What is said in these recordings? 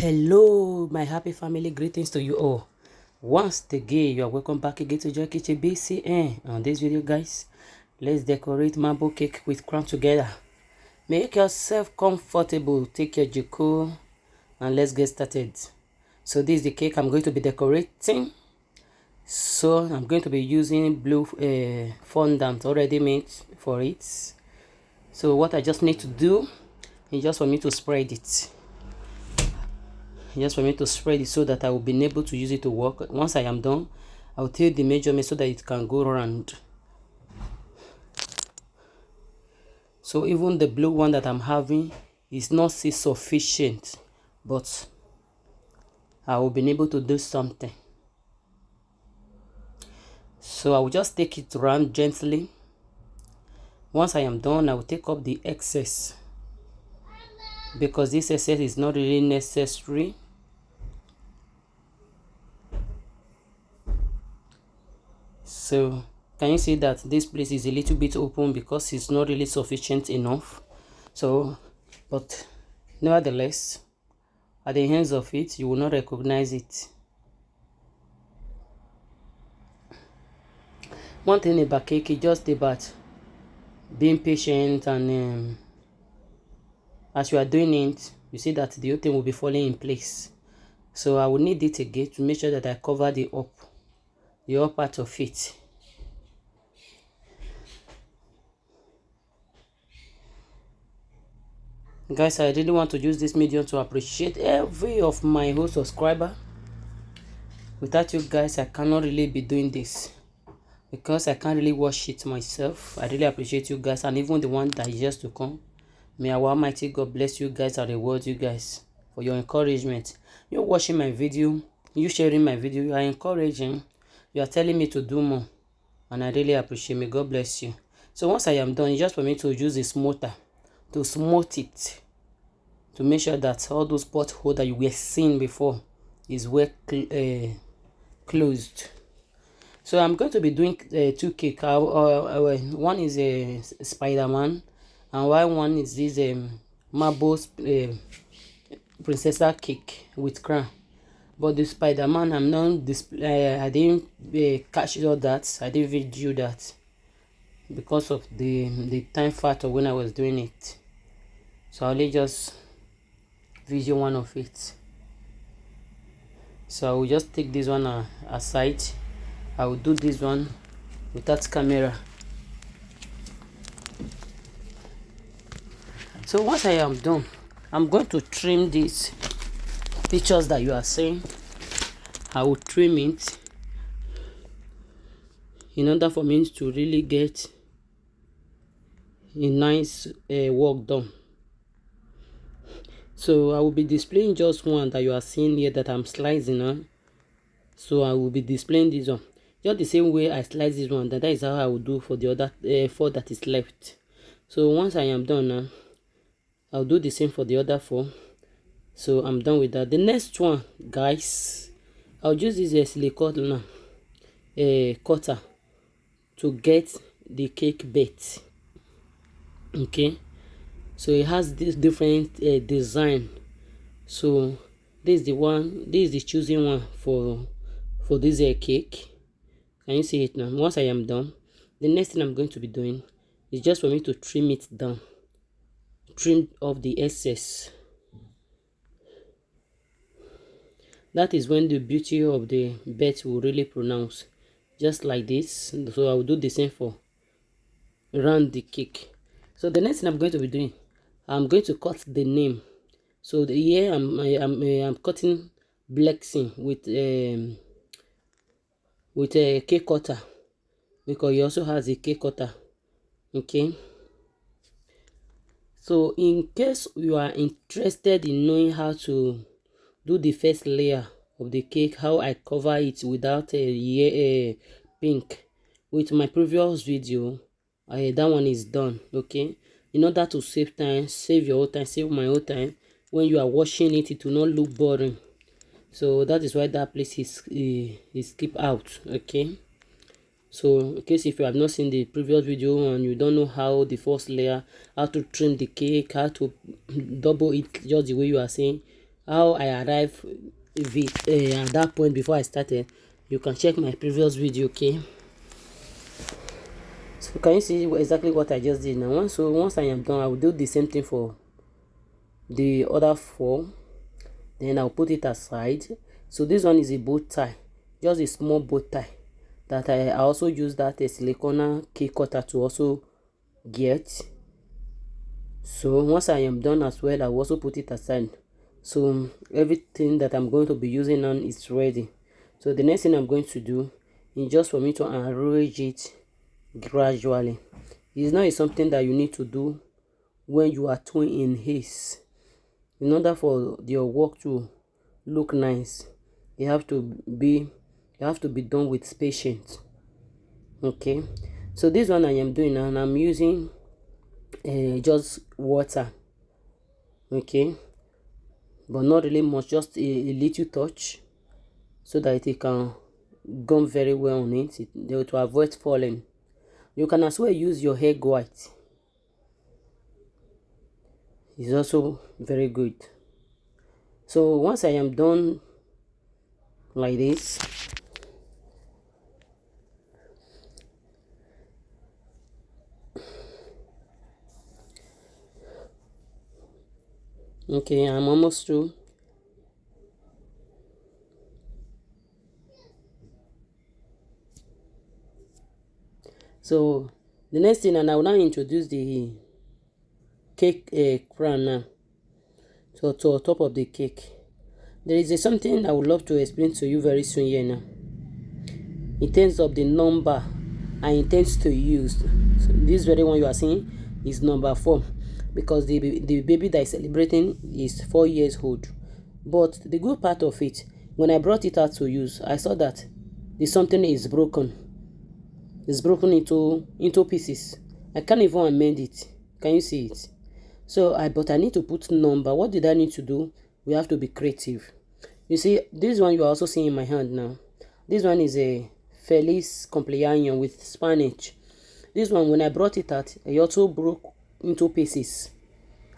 Hello my happy family, greetings to you all. Once again, you are welcome back again to Joy Kitchen BCN. On this video guys, let's decorate marble cake with crown together. Make yourself comfortable, take your jiko, and let's get started. So this is the cake I'm going to be decorating. So I'm going to be using blue fondant already made for it. So what I just need to do is just for me to spread it. Just for me to spread it so that I will be able to use it to work. Once I am done, I'll take the measurement so that it can go around. So even the blue one that I'm having is not sufficient, but I will be able to do something. So I will just take it around gently. Once I am done, I will take up the excess, because this excess is not really necessary. So can you see that this place is a little bit open because it's not really sufficient enough? So but nevertheless, at the ends of it, you will not recognize it. One thing about cake is just about being patient, and as you are doing it, you see that the whole thing will be falling in place. So I will need it again to make sure that I cover the up part of it. Guys, I really want to use this medium to appreciate every of my whole subscriber. Without you guys, I cannot really be doing this, because I can't really watch it myself. I really appreciate you guys, and even the one that is just to come. May our Almighty God bless you guys and reward you guys for your encouragement. You watching my video, you sharing my video, you are encouraging, you are telling me to do more, and I really appreciate. May God bless you. So once I am done, it's just for me to use a smoother to smooth it, to make sure that all those potholes that you were seeing before is well closed. So I'm going to be doing two cakes. One is a Spider-Man, and one is this marble princess cake with crown. But the Spider-Man, I'm not I didn't catch all that. I didn't video that because of the time factor when I was doing it. So I'll just video one of it. So I will just take this one aside. I will do this one without camera. So once I am done, I'm going to trim these pictures that you are seeing. I will trim it in order for me to really get a nice work done. So I will be displaying just one that you are seeing here that I'm slicing on. So I will be displaying this one just the same way I slice this one. That is how I will do for the other 4 that is left. So once I am done now, I'll do the same for the other 4. So I'm done with that. The next one, guys, I'll use this silicone cutter to get the cake baked. Okay, so it has this different design. So this is the one, this is the choosing one for this cake. Can you see it now? Once I am done, the next thing I'm going to be doing is just for me to trim it down, trim off the excess. That is when the beauty of the bed will really pronounce, just like this. So I will do the same for around the cake. So the next thing I'm going to be doing, I'm going to cut the name. So here I'm cutting Blessing with a cake cutter, because he also has a cake cutter. Okay, so in case you are interested in knowing how to do the first layer of the cake, how I cover it without a pink, with my previous video, that one is done. Okay, in order to save time, save your own time, save my own time, when you are watching it, it will not look boring. So that is why that place is keep out. Okay, so in case if you have not seen the previous video and you don't know how the first layer, how to trim the cake, how to double it just the way you are saying, how I arrived with at that point before I started, you can check my previous video. Okay, so can you see exactly what I just did now? So once I am done, I will do the same thing for the other 4. Then I'll put it aside. So this one is a bow tie, just a small bow tie that I also use that silicone cake cutter to also get. So once I am done as well, I will also put it aside. So everything that I'm going to be using on is ready. So the next thing I'm going to do is just for me to arrange it gradually. It's not something that you need to do when you are doing in haste. In order for your work to look nice, you have to be done with patience. Okay, so this one I am doing now, and I'm using just water. Okay, but not really much, just a little touch, so that it can gum very well on it, to avoid falling. You can as well use your egg white. It's also very good. So once I am done like this, okay, I'm almost through. So the next thing, and I will now introduce the cake crown now. So to top of the cake, there is something I would love to explain to you very soon here now. In terms of the number I intend to use, so this very one you are seeing is number 4, because the baby that is celebrating is 4 years old. But the good part of it, when I brought it out to use, I saw that the something is broken. It's broken into pieces. I can't even amend it. Can you see it? So but I need to put number. What did I need to do? We have to be creative. You see, this one you are also seeing in my hand now. This one is a Feliz Cumpleaños with spinach. This one, when I brought it out, it also broke into pieces,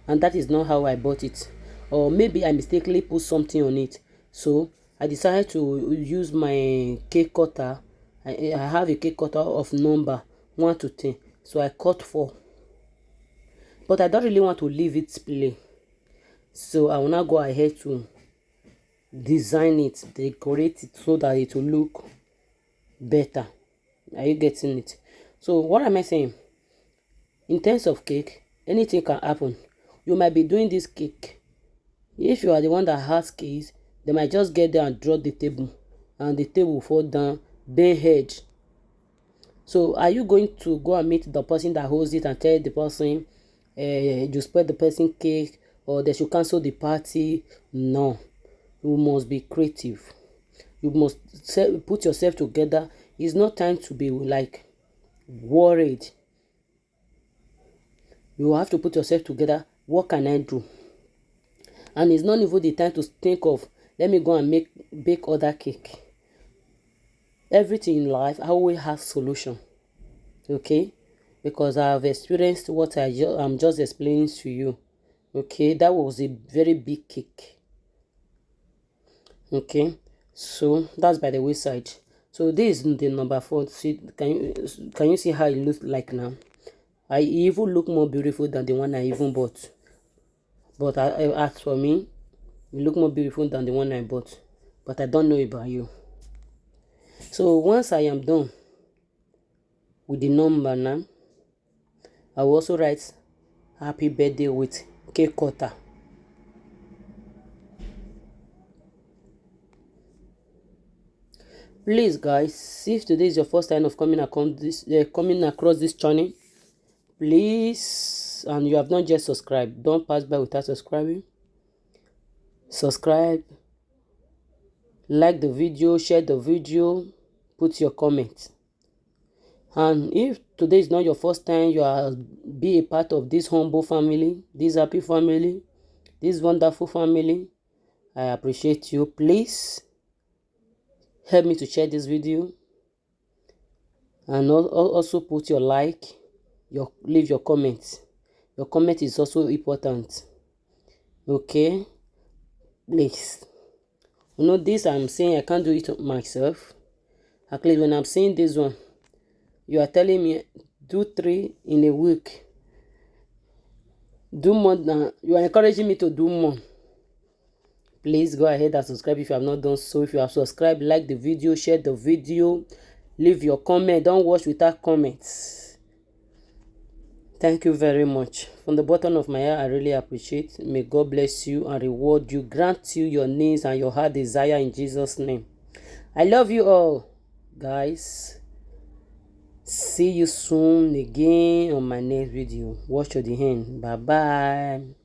and that is not how I bought it. Or maybe I mistakenly put something on it. So I decided to use my cake cutter. I have a cake cutter of number 1 to 10. So I cut 4. But I don't really want to leave it play. So I will now go ahead to design it, decorate it, so that it will look better. Are you getting it? So what am I saying? In terms of cake, anything can happen. You might be doing this cake. If you are the one that has keys, they might just get there and drop the table, and the table will fall down, bare head. So are you going to go and meet the person that holds it and tell the person you spread the person cake, or they should cancel the party? No. You must be creative. You must put yourself together. It's not time to be like worried. You have to put yourself together. What can I do? And it's not even the time to think of, let me go and bake other cake. Everything in life always has solution. Okay, because I have experienced what I'm just explaining to you. Okay, that was a very big cake. Okay, so that's by the wayside. So this is the number 4. See, can you see how it looks like now? I even look more beautiful than the one I even bought. But as for me, it look more beautiful than the one I bought. But I don't know about you. So once I am done with the number now, I will also write happy birthday with cake cutter. Please guys, if today is your first time of coming across this channel, please, and you have not just subscribed, don't pass by without subscribing. Subscribe, like the video, share the video, put your comment. And if today is not your first time, you are be a part of this humble family, this happy family, this wonderful family, I appreciate you. Please help me to share this video, and also put your like, leave your comments. Your comment is also important. Okay, Please, you know this I'm saying I can't do it myself. At least when I'm saying this one, you are telling me do 3 in a week. Do more than you are encouraging me to do more. Please go ahead and subscribe if you have not done so. If you have subscribed, like the video, share the video, leave your comment. Don't watch without comments. Thank you very much. From the bottom of my heart, I really appreciate. May God bless you and reward you, grant you your needs and your heart desire in Jesus' name. I love you all, guys. See you soon again on my next video. Watch to the end. Bye bye.